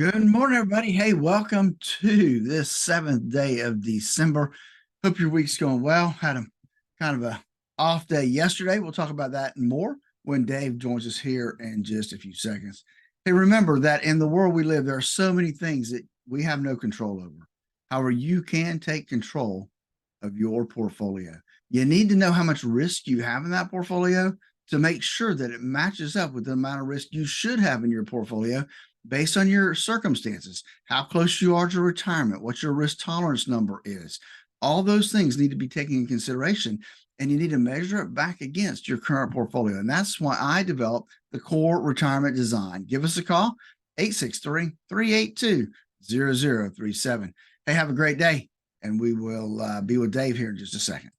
Good morning, everybody. Hey, welcome to this seventh day of December. Hope your week's going well. Had a kind of a off day yesterday. We'll talk about that and more when Dave joins us here in just a few seconds. Hey, remember that in the world we live, there are so many things that we have no control over. However, you can take control of your portfolio. You need to know how much risk you have in that portfolio to make sure that it matches up with the amount of risk you should have in your portfolio based on your circumstances, how close you are to retirement, what your risk tolerance number is. All those things need to be taken in consideration, and you need to measure it back against your current portfolio. And that's why I developed the Core Retirement Design. Give us a call, 863-382-0037. Hey, have a great day, and we will be with Dave here in just a second.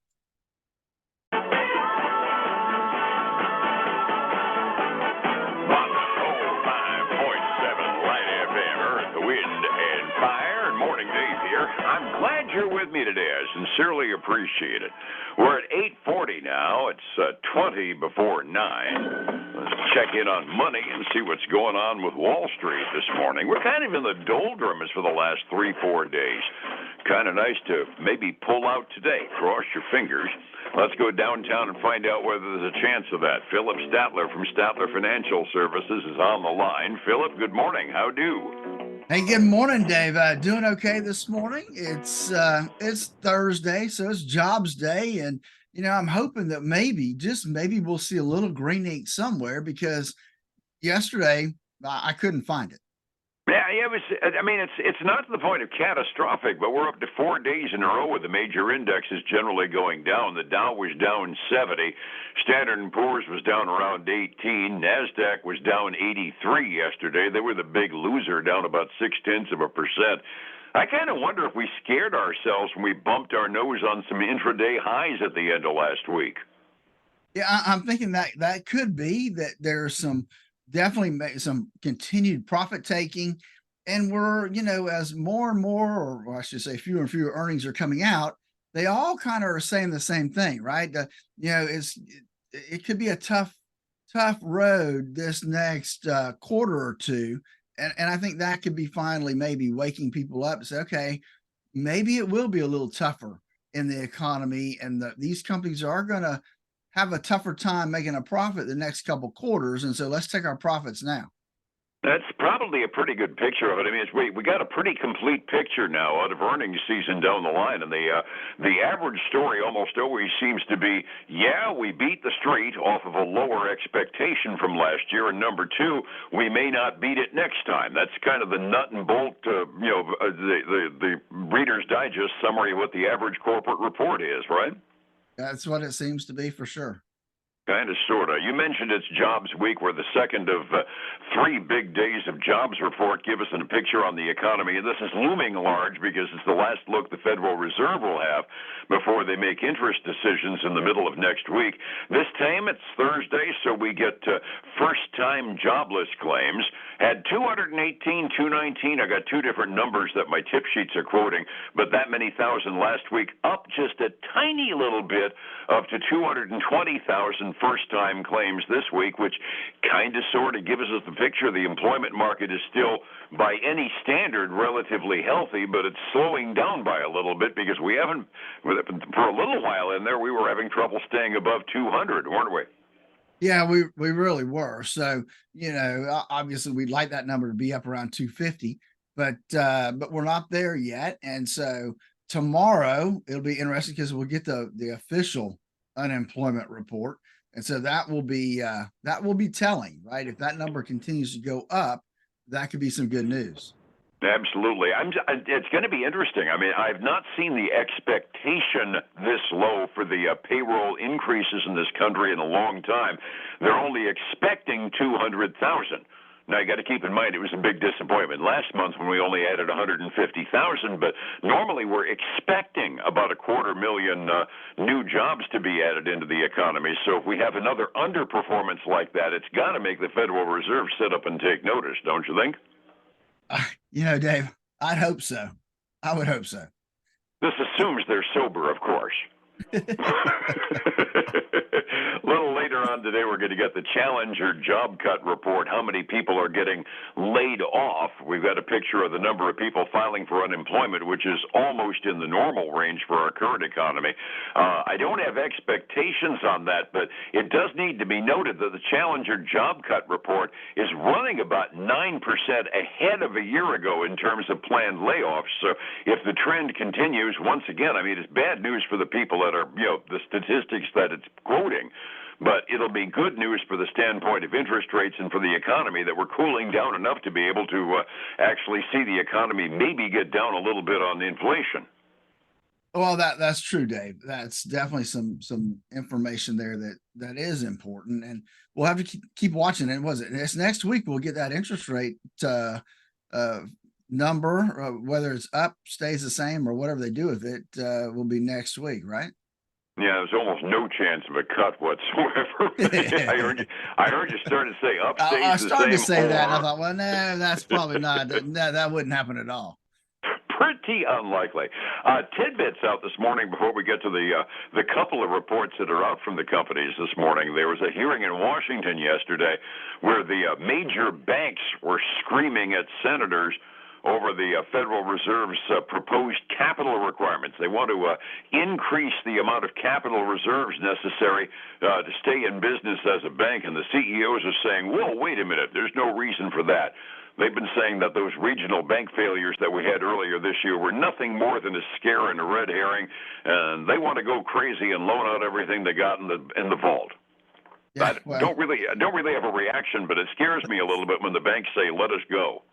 I'm glad you're with me today. I sincerely appreciate it. We're at 8:40 now. It's 20 before 9. Let's check in on money and see what's going on with Wall Street this morning. We're kind of in the doldrums for the last 3-4 days. Kind of nice to maybe pull out today. Cross your fingers. Let's go downtown and find out whether there's a chance of that. Phillip Statler from Statler Financial Services is on the line. Phillip, good morning. How do? Hey, good morning, Dave. Doing okay this morning. It's Thursday, so it's jobs day, and I'm hoping that maybe, just maybe, we'll see a little green ink somewhere, because yesterday I couldn't find it. Yeah, it was. I mean, it's not to the point of catastrophic, but we're up to 4 days in a row with the major indexes generally going down. The Dow was down 70, Standard & Poor's was down around 18, Nasdaq was down 83 yesterday. They were the big loser, down about 0.6%. I kind of wonder if we scared ourselves when we bumped our nose on some intraday highs at the end of last week. Yeah, I'm thinking that could be that. There's definitely some continued profit taking, and we're as more and more, or I should say fewer and fewer earnings are coming out, they all kind of are saying the same thing, right? It could be a tough road this next quarter or two, and I think that could be finally maybe waking people up and say, okay, maybe it will be a little tougher in the economy, and these companies are going to have a tougher time making a profit the next couple quarters, and so let's take our profits now. That's probably a pretty good picture of it. I mean, we got a pretty complete picture now out of earnings season down the line, and the average story almost always seems to be, yeah, we beat the street off of a lower expectation from last year, and number two, we may not beat it next time. That's kind of the nut and bolt, the Reader's Digest summary of what the average corporate report is, right? That's what it seems to be, for sure. Kind of, sort of. You mentioned it's Jobs Week. We're the second of 3 big days of jobs report. Give us a picture on the economy. And this is looming large because it's the last look the Federal Reserve will have before they make interest decisions in the middle of next week. This time it's Thursday, so we get first-time jobless claims. Had 218, 219. I got 2 different numbers that my tip sheets are quoting, but that many thousand last week, up just a tiny little bit, up to 220,000 first-time claims this week, which kind of sort of gives us the picture. The employment market is still, by any standard, relatively healthy, but it's slowing down by a little bit because we haven't, for a little while in there, we were having trouble staying above 200, weren't we? Yeah, we really were. So, obviously we'd like that number to be up around 250, but we're not there yet. And so tomorrow it'll be interesting because we'll get the official unemployment report. And so that will be telling, right? If that number continues to go up, that could be some good news. Absolutely. It's going to be interesting. I mean, I've not seen the expectation this low for the payroll increases in this country in a long time. They're only expecting 200,000. Now, you got to keep in mind, it was a big disappointment last month when we only added 150,000, but normally we're expecting about 250,000 new jobs to be added into the economy. So if we have another underperformance like that, it's got to make the Federal Reserve sit up and take notice, don't you think? Dave, I'd hope so. I would hope so. This assumes they're sober, of course. A little later on today, we're going to get the Challenger job cut report. How many people are getting laid off? We've got a picture of the number of people filing for unemployment, which is almost in the normal range for our current economy. I don't have expectations on that, but it does need to be noted that the Challenger job cut report is running about 9% ahead of a year ago in terms of planned layoffs. So if the trend continues, once again, I mean, it's bad news for the people that are, the statistics that it's quoting, but it'll be good news for the standpoint of interest rates and for the economy that we're cooling down enough to be able to actually see the economy maybe get down a little bit on inflation. Well, that's true, Dave. That's definitely some information there that is important, and we'll have to keep watching it. It's next week we'll get that interest rate number, whether it's up, stays the same, or whatever they do with it, will be next week, right? Yeah, there's almost no chance of a cut whatsoever. I heard you start to say up stays I the started to same. say that, and I thought, well, no, that's probably not. That wouldn't happen at all. Pretty unlikely. Tidbits out this morning before we get to the couple of reports that are out from the companies this morning. There was a hearing in Washington yesterday where the major banks were screaming at senators over the Federal Reserve's proposed capital requirements. They want to increase the amount of capital reserves necessary to stay in business as a bank, and the CEOs are saying, whoa, wait a minute, there's no reason for that. They've been saying that those regional bank failures that we had earlier this year were nothing more than a scare and a red herring, and they want to go crazy and loan out everything they got in the vault. Yeah, I don't really have a reaction, but it scares me a little bit when the banks say, let us go.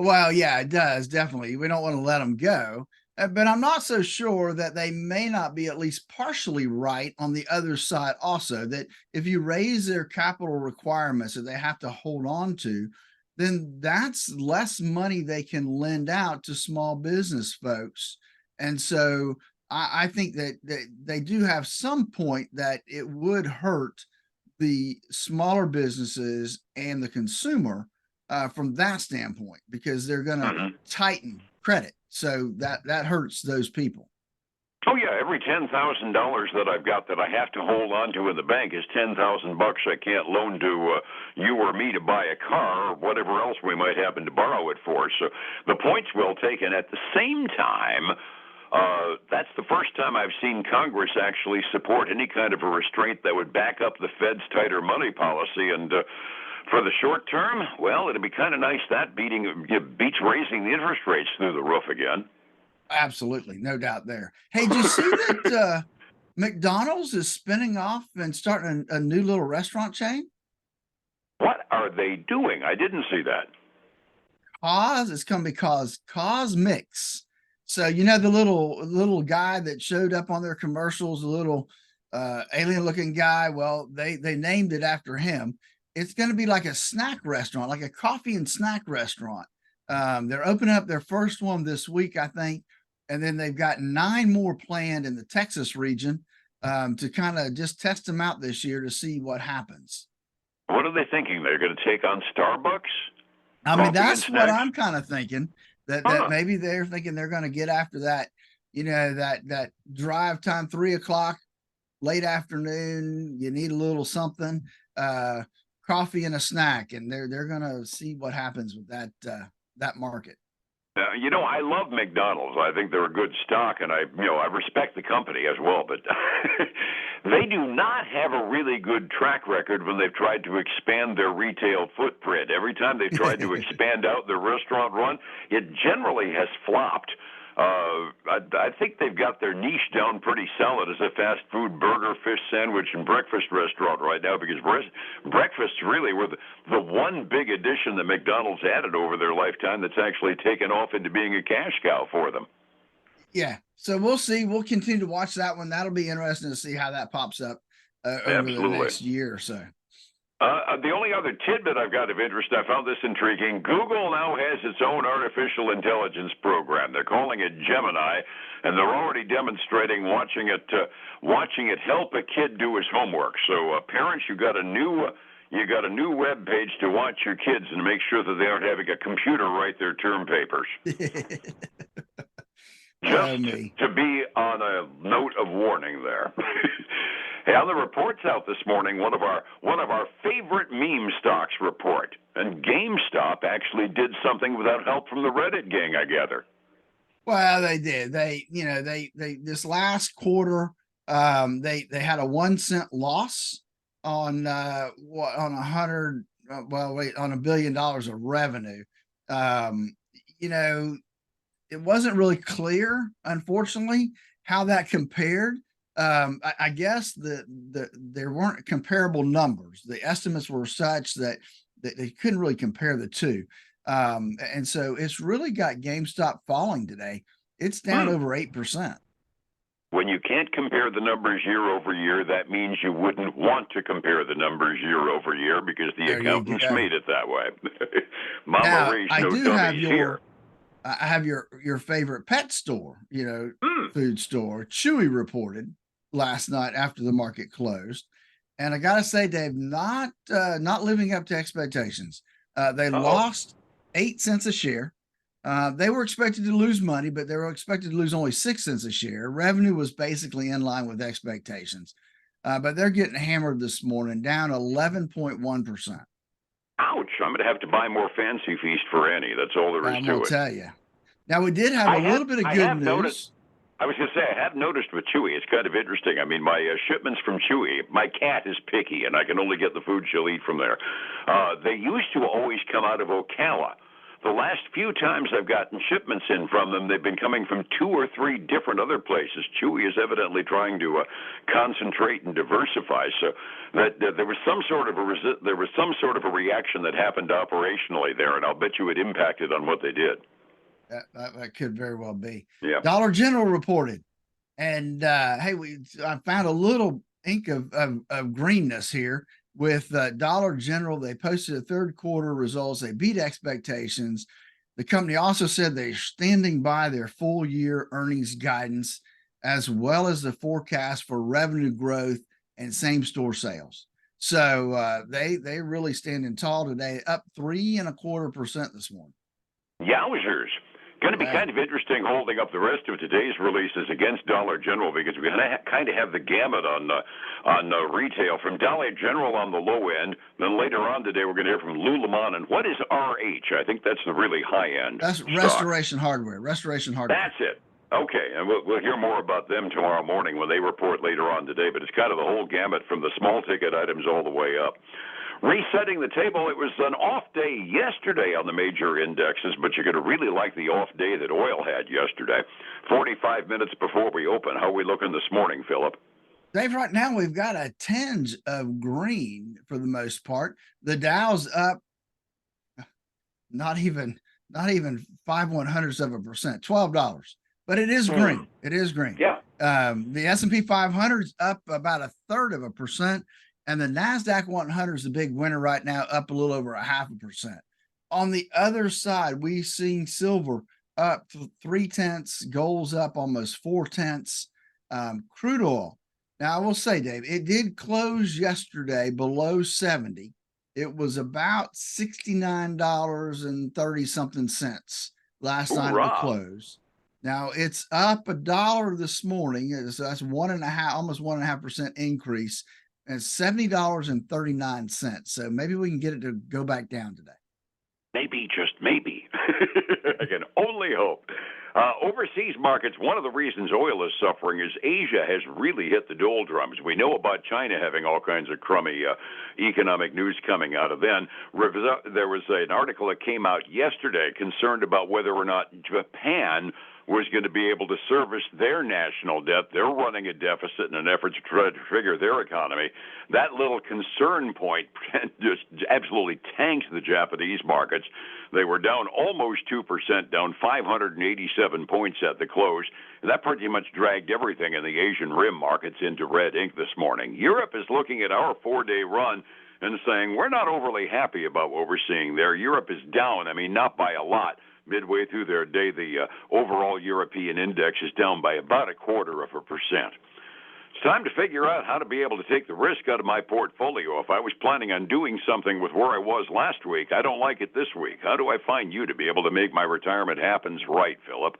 Well, yeah, it does, definitely. We don't want to let them go, but I'm not so sure that they may not be at least partially right on the other side also, that if you raise their capital requirements that they have to hold on to, then that's less money they can lend out to small business folks. And so I think that they do have some point that it would hurt the smaller businesses and the consumer from that standpoint, because they're going to tighten credit. So that hurts those people. Oh yeah, every $10,000 that I've got that I have to hold on to in the bank is $10,000 I can't loan to you or me to buy a car or whatever else we might happen to borrow it for. So the point's well taken. At the same time, that's the first time I've seen Congress actually support any kind of a restraint that would back up the Fed's tighter money policy. And for the short term, well, it'd be kind of nice that beats raising the interest rates through the roof again. Absolutely, no doubt there. Hey, did you see that McDonald's is spinning off and starting a new little restaurant chain? What are they doing? I didn't see that. It's going to be called Cosmix. So the little guy that showed up on their commercials, the little alien-looking guy. Well, they named it after him. It's going to be like a snack restaurant, like a coffee and snack restaurant. They're opening up their first one this week, I think, and then they've got 9 more planned in the Texas region to kind of just test them out this year to see what happens. What are they thinking? They're going to take on Starbucks? I mean, that's what I'm kind of thinking. That maybe they're thinking they're going to get after that, that drive time, 3 o'clock, late afternoon. You need a little something, coffee and a snack, and they're going to see what happens with that market. I love McDonald's. I think they're a good stock, and I respect the company as well. But they do not have a really good track record when they've tried to expand their retail footprint. Every time they've tried to expand out their restaurant run, it generally has flopped. I think they've got their niche down pretty solid as a fast food burger, fish sandwich, and breakfast restaurant right now, because breakfasts really were the one big addition that McDonald's added over their lifetime that's actually taken off into being a cash cow for them. Yeah, so we'll see. We'll continue to watch that one. That'll be interesting to see how that pops up over the next year or so. The only other tidbit I've got of interest, I found this intriguing. Google now has its own artificial intelligence program. They're calling it Gemini, and they're already demonstrating watching it help a kid do his homework. So parents, you got a new web page to watch your kids and make sure that they aren't having a computer write their term papers. Just to be on a note of warning there. Hey, on the reports out this morning, one of our favorite meme stocks report, and GameStop actually did something without help from the Reddit gang, I gather. Well, they did. They this last quarter, they had a 1 cent loss on on on $1 billion of revenue. Um, you know, it wasn't really clear, unfortunately, how that compared. I guess there weren't comparable numbers. The estimates were such that they couldn't really compare the two. And so it's really got GameStop falling today. It's down over 8%. When you can't compare the numbers year over year, that means you wouldn't want to compare the numbers year over year because the There you accountants go. made it that way. Mama Now raised I no do have dummies here. I have your favorite pet store, Hmm. food store. Chewy reported last night after the market closed, and I gotta say, Dave, not living up to expectations. They Uh-oh. lost 8 cents a share. They were expected to lose money, but they were expected to lose only 6 cents a share. Revenue was basically in line with expectations, but they're getting hammered this morning, down 11.1%. Ouch. I'm going to have to buy more Fancy Feast for Annie. That's all there is I'm gonna to it. tell you. Now we did have a little bit of I good have noticed. news. I was going to say, I have noticed with Chewy, it's kind of interesting. I mean, my shipments from Chewy, my cat is picky, and I can only get the food she'll eat from there. They used to always come out of Ocala. The last few times I've gotten shipments in from them, they've been coming from 2 or 3 different other places. Chewy is evidently trying to concentrate and diversify. So that there was some sort of a reaction that happened operationally there, and I'll bet you it impacted on what they did. That could very well be. Yeah. Dollar General reported, and hey, I found a little ink of greenness here with Dollar General. They posted a third quarter results. They beat expectations. The company also said they're standing by their full year earnings guidance, as well as the forecast for revenue growth and same store sales. So they really standing tall today, up 3.25% this morning. Yowzers. Going to be Yeah. kind of interesting holding up the rest of today's releases against Dollar General because we kind of have the gamut on retail from Dollar General on the low end. Then later on today, we're going to hear from Lululemon. And what is RH? I think that's the really high end That's stock. Restoration Hardware. Restoration Hardware. That's it. Okay, and we'll hear more about them tomorrow morning when they report later on today. But it's kind of the whole gamut from the small ticket items all the way up. Resetting the table, it was an off day yesterday on the major indexes, but you're going to really like the off day that oil had yesterday. 45 minutes before we open. How are we looking this morning, Phillip? Dave, right now we've got a tinge of green for the most part. The Dow's up not even 5/100%, $12. But it is green. It is green. Yeah. The S&P 500 is up about 1/3%. And the NASDAQ 100 is the big winner right now, up a little over 0.5%. On the other side, we've seen silver up 0.3, gold's up almost 0.4. Crude oil. Now, I will say, Dave, it did close yesterday below 70. It was about $69.30 something cents last night at the close. Now it's up $1 this morning. So that's 1.5, almost 1.5% increase. And $70.39. So maybe we can get it to go back down today. Maybe, just maybe. I can only hope. Overseas markets, one of the reasons oil is suffering is Asia has really hit the doldrums. We know about China having all kinds of crummy economic news coming out of then. There was an article that came out yesterday concerned about whether or not Japan was going to be able to service their national debt. They're running a deficit in an effort to try to trigger their economy. That little concern point just absolutely tanked the Japanese markets. They were down almost 2%, down 587 points at the close. And that pretty much dragged everything in the Asian rim markets into red ink this morning. Europe is looking at our 4-day run and saying we're not overly happy about what we're seeing there. Europe is down, not by a lot. Midway through their day, the overall European index is down by about 0.25%. It's time to figure out how to be able to take the risk out of my portfolio. If I was planning on doing something with where I was last week, I don't like it this week. How do I find you to be able to make my retirement happens right, Phillip?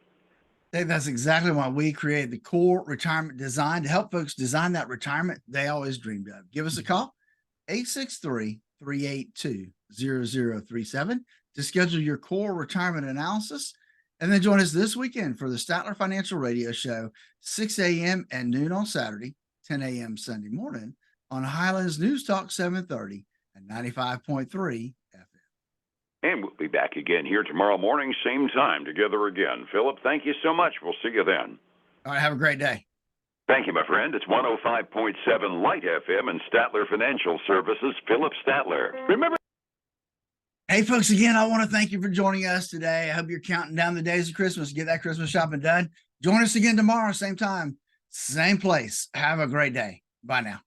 Dave, that's exactly why we created the core retirement design to help folks design that retirement they always dreamed of. Give us a call, 863-382-0037 to schedule your core retirement analysis. And then join us this weekend for the Statler Financial Radio Show, 6 a.m. and noon on Saturday, 10 a.m. Sunday morning on Highlands News Talk 730 and 95.3 FM. And we'll be back again here tomorrow morning, same time, together again. Phillip, thank you so much. We'll see you then. All right, have a great day. Thank you, my friend. It's 105.7 Light FM and Statler Financial Services, Phillip Statler. Remember. Hey, folks, again, I want to thank you for joining us today. I hope you're counting down the days of Christmas. Get that Christmas shopping done. Join us again tomorrow, same time, same place. Have a great day. Bye now.